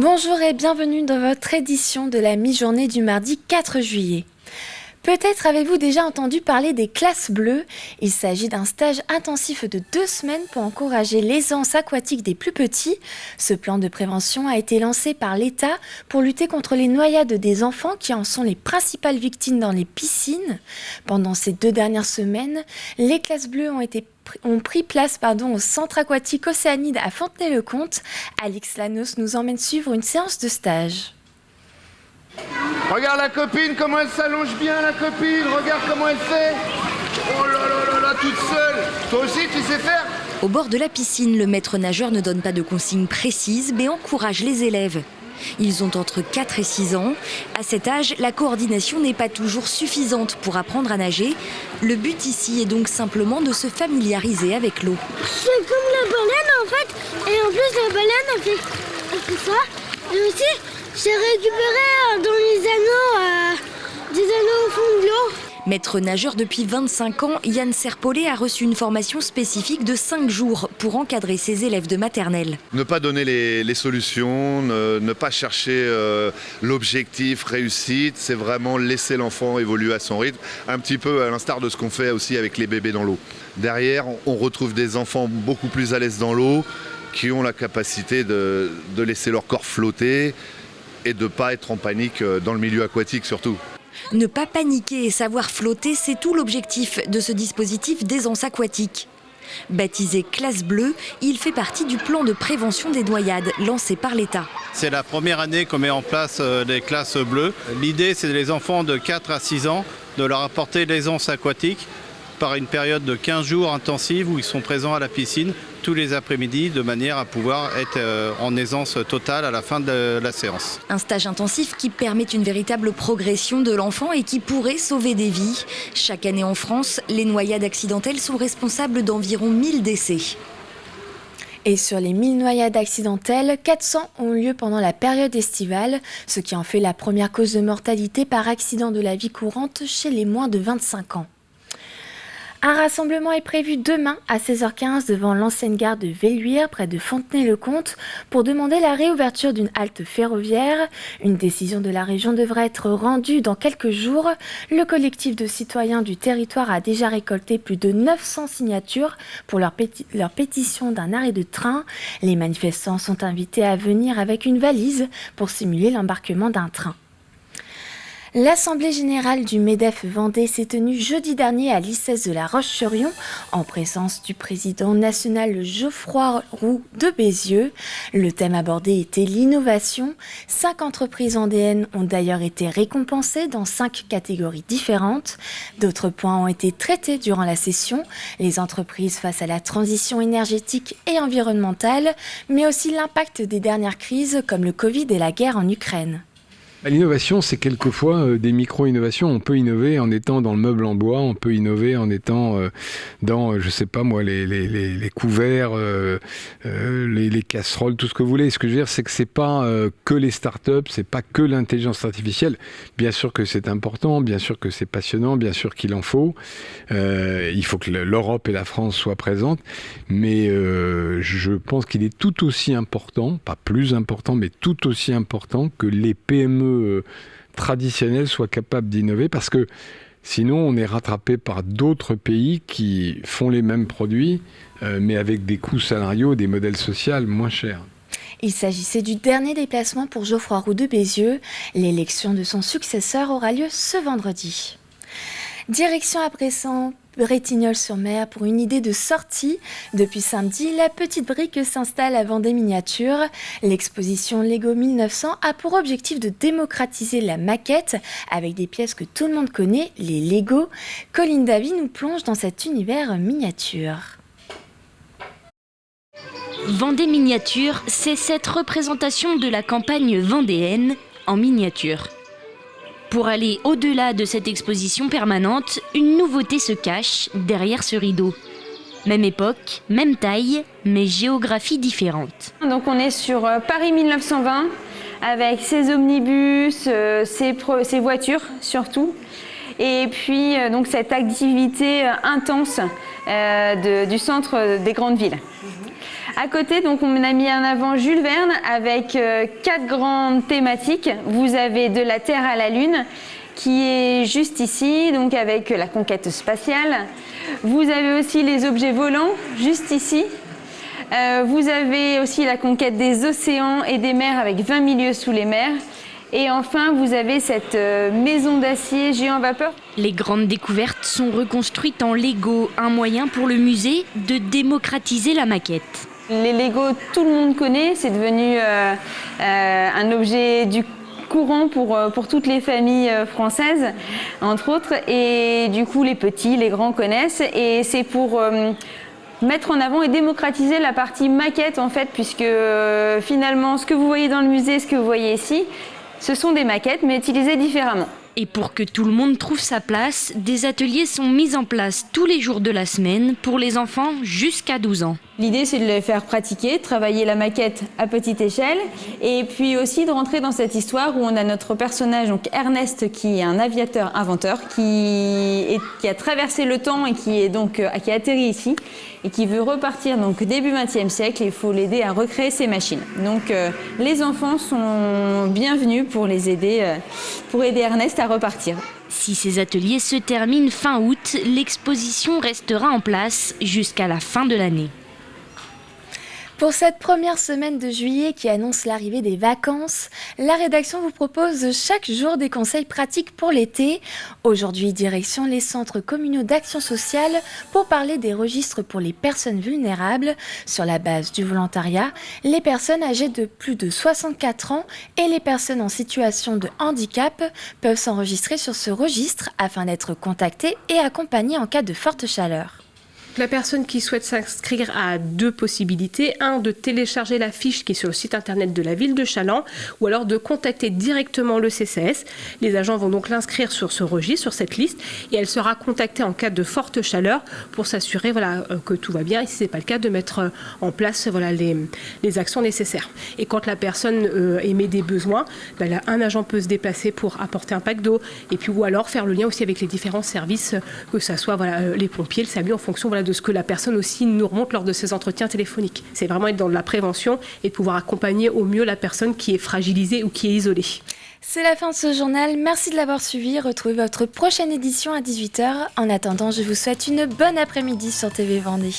Bonjour et bienvenue dans votre édition de la mi-journée du mardi 4 juillet. Peut-être avez-vous déjà entendu parler des classes bleues. Il s'agit d'un stage intensif de 2 semaines pour encourager l'aisance aquatique des plus petits. Ce plan de prévention a été lancé par l'État pour lutter contre les noyades des enfants qui en sont les principales victimes dans les piscines. Pendant ces 2 dernières semaines, les classes bleues ont pris place au centre aquatique Océanide à Fontenay-le-Comte. Alix Lanos nous emmène suivre une séance de stage. Regarde la copine, comment elle s'allonge bien, la copine. Regarde comment elle fait. Oh là là là là, toute seule. Toi aussi, tu sais faire? Au bord de la piscine, le maître nageur ne donne pas de consignes précises, mais encourage les élèves. Ils ont entre 4 et 6 ans. À cet âge, la coordination n'est pas toujours suffisante pour apprendre à nager. Le but ici est donc simplement de se familiariser avec l'eau. C'est comme la baleine en fait. Et en plus, la baleine, elle fait ça. Et aussi, j'ai récupéré dans les anneaux, des anneaux au fond de l'eau. Maître nageur depuis 25 ans, Yann Serpollet a reçu une formation spécifique de 5 jours pour encadrer ses élèves de maternelle. Ne pas donner les solutions, ne pas chercher l'objectif réussite, c'est vraiment laisser l'enfant évoluer à son rythme, un petit peu à l'instar de ce qu'on fait aussi avec les bébés dans l'eau. Derrière, on retrouve des enfants beaucoup plus à l'aise dans l'eau, qui ont la capacité de laisser leur corps flotter et de ne pas être en panique dans le milieu aquatique surtout. Ne pas paniquer et savoir flotter, c'est tout l'objectif de ce dispositif d'aisance aquatique. Baptisé Classe Bleue, il fait partie du plan de prévention des noyades lancé par l'État. C'est la première année qu'on met en place des classes bleues. L'idée, c'est les enfants de 4 à 6 ans, de leur apporter l'aisance aquatique par une période de 15 jours intensive où ils sont présents à la piscine tous les après-midi de manière à pouvoir être en aisance totale à la fin de la séance. Un stage intensif qui permet une véritable progression de l'enfant et qui pourrait sauver des vies. Chaque année en France, les noyades accidentelles sont responsables d'environ 1000 décès. Et sur les 1000 noyades accidentelles, 400 ont lieu pendant la période estivale, ce qui en fait la première cause de mortalité par accident de la vie courante chez les moins de 25 ans. Un rassemblement est prévu demain à 16h15 devant l'ancienne gare de Velluire, près de Fontenay-le-Comte, pour demander la réouverture d'une halte ferroviaire. Une décision de la région devrait être rendue dans quelques jours. Le collectif de citoyens du territoire a déjà récolté plus de 900 signatures pour leur pétition d'un arrêt de train. Les manifestants sont invités à venir avec une valise pour simuler l'embarquement d'un train. L'Assemblée générale du MEDEF Vendée s'est tenue jeudi dernier à l'ICES de La Roche-sur-Yon en présence du président national Geoffroy Roux de Bézieux. Le thème abordé était l'innovation. 5 entreprises vendéennes ont d'ailleurs été récompensées dans 5 catégories différentes. D'autres points ont été traités durant la session, les entreprises face à la transition énergétique et environnementale, mais aussi l'impact des dernières crises comme le Covid et la guerre en Ukraine. L'innovation, c'est quelquefois des micro-innovations. On peut innover en étant dans le meuble en bois, on peut innover en étant dans, je sais pas moi, les couverts, les casseroles, tout ce que vous voulez. Ce que je veux dire, c'est que c'est pas que les startups, c'est pas que l'intelligence artificielle. Bien sûr que c'est important, bien sûr que c'est passionnant, bien sûr qu'il en faut. Il faut que l'Europe et la France soient présentes, mais je pense qu'il est tout aussi important, pas plus important, mais tout aussi important que les PME traditionnels soient capables d'innover, parce que sinon on est rattrapé par d'autres pays qui font les mêmes produits mais avec des coûts salariaux, des modèles sociaux moins chers. Il s'agissait du dernier déplacement pour Geoffroy Roux de Bézieux. L'élection de son successeur aura lieu ce vendredi. Direction à présent Bretignolles-sur-Mer pour une idée de sortie. Depuis samedi, la petite brique s'installe à Vendée Miniature. L'exposition Lego 1900 a pour objectif de démocratiser la maquette avec des pièces que tout le monde connaît, les Lego. Colline Davy nous plonge dans cet univers miniature. Vendée Miniature, c'est cette représentation de la campagne vendéenne en miniature. Pour aller au-delà de cette exposition permanente, une nouveauté se cache derrière ce rideau. Même époque, même taille, mais géographie différente. Donc on est sur Paris 1920, avec ses omnibus, ses voitures surtout. Et puis donc cette activité intense du centre des grandes villes. À côté, donc, on a mis en avant Jules Verne avec 4 grandes thématiques. Vous avez de la Terre à la Lune, qui est juste ici, donc avec la conquête spatiale. Vous avez aussi les objets volants, juste ici. Vous avez aussi la conquête des océans et des mers avec 20 milieux sous les mers. Et enfin, vous avez cette maison d'acier géant vapeur. Les grandes découvertes sont reconstruites en Lego, un moyen pour le musée de démocratiser la maquette. Les Lego, tout le monde connaît, c'est devenu un objet du courant pour toutes les familles françaises, entre autres. Et du coup, les petits, les grands connaissent. Et c'est pour mettre en avant et démocratiser la partie maquette, en fait, puisque finalement, ce que vous voyez dans le musée, ce que vous voyez ici, ce sont des maquettes, mais utilisées différemment. Et pour que tout le monde trouve sa place, des ateliers sont mis en place tous les jours de la semaine pour les enfants jusqu'à 12 ans. L'idée, c'est de les faire pratiquer, travailler la maquette à petite échelle, et puis aussi de rentrer dans cette histoire où on a notre personnage, donc Ernest, qui est un aviateur-inventeur, qui a traversé le temps et qui a atterri ici, et qui veut repartir donc début XXe siècle, et il faut l'aider à recréer ses machines. Donc les enfants sont bienvenus pour aider Ernest à repartir. Si ces ateliers se terminent fin août, l'exposition restera en place jusqu'à la fin de l'année. Pour cette première semaine de juillet qui annonce l'arrivée des vacances, la rédaction vous propose chaque jour des conseils pratiques pour l'été. Aujourd'hui, direction les centres communaux d'action sociale pour parler des registres pour les personnes vulnérables. Sur la base du volontariat, les personnes âgées de plus de 64 ans et les personnes en situation de handicap peuvent s'enregistrer sur ce registre afin d'être contactées et accompagnées en cas de forte chaleur. La personne qui souhaite s'inscrire a 2 possibilités. Un, de télécharger la fiche qui est sur le site internet de la ville de Challans, ou alors de contacter directement le CCAS. Les agents vont donc l'inscrire sur ce registre, sur cette liste, et elle sera contactée en cas de forte chaleur pour s'assurer que tout va bien, et si ce n'est pas le cas, de mettre en place les actions nécessaires. Et quand la personne émet des besoins, un agent peut se déplacer pour apporter un pack d'eau, et puis ou alors faire le lien aussi avec les différents services, que ce soit les pompiers, le SAMU, en fonction de ce que la personne aussi nous remonte lors de ses entretiens téléphoniques. C'est vraiment être dans la prévention et de pouvoir accompagner au mieux la personne qui est fragilisée ou qui est isolée. C'est la fin de ce journal. Merci de l'avoir suivi. Retrouvez votre prochaine édition à 18h. En attendant, je vous souhaite une bonne après-midi sur TV Vendée.